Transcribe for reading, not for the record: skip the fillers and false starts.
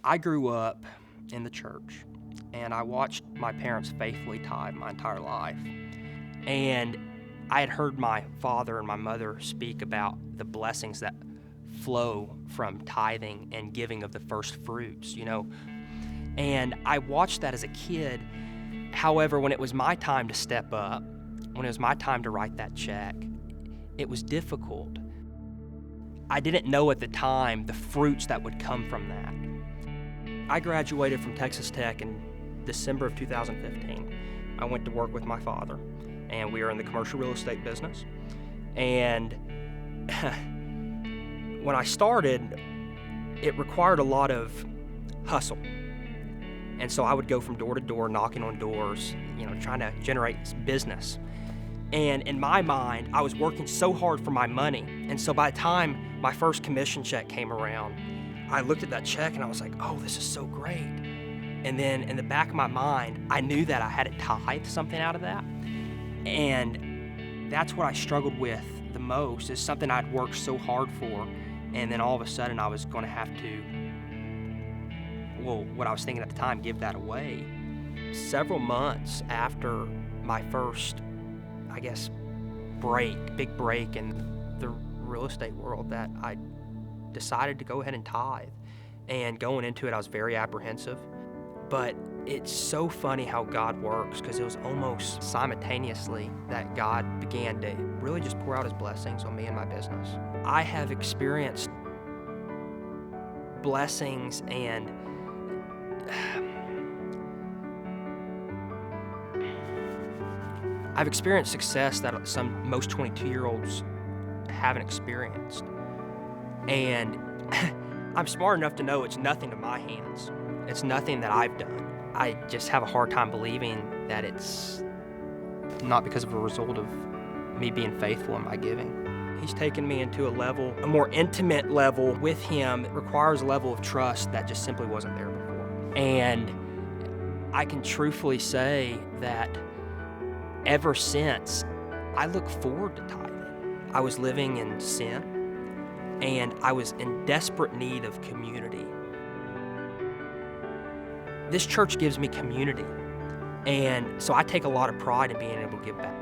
I grew up in the church, and I watched my parents faithfully tithe my entire life. And I had heard my father and my mother speak about the blessings that flow from tithing and giving of the first fruits. And I watched that as a kid. However, when it was my time to step up, when it was my time to write that check, it was difficult. I didn't know at the time the fruits that would come from that. I graduated from Texas Tech in December of 2015. I went to work with my father, and we were in the commercial real estate business. And when I started, it required a lot of hustle. And so I would go from door to door, knocking on doors, trying to generate business. And in my mind, I was working so hard for my money. And so by the time my first commission check came around, I looked at that check and I was like, oh, this is so great. And then in the back of my mind, I knew that I had to tithe something out of that. And that's what I struggled with the most, is something I'd worked so hard for. And then all of a sudden I was going to have to, what I was thinking at the time, give that away. Several months after my first, big break in the real estate world, that I decided to go ahead and tithe. And going into it, I was very apprehensive. But it's so funny how God works, because it was almost simultaneously that God began to really just pour out his blessings on me and my business. I have experienced blessings and I've experienced success that most 22-year-olds haven't experienced. And I'm smart enough to know it's nothing to my hands. It's nothing that I've done. I just have a hard time believing that it's not because of a result of me being faithful in my giving. He's taken me into a more intimate level with him. It requires a level of trust that just simply wasn't there before. And I can truthfully say that ever since, I look forward to tithing. I was living in sin, and I was in desperate need of community. This church gives me community, and so I take a lot of pride in being able to give back.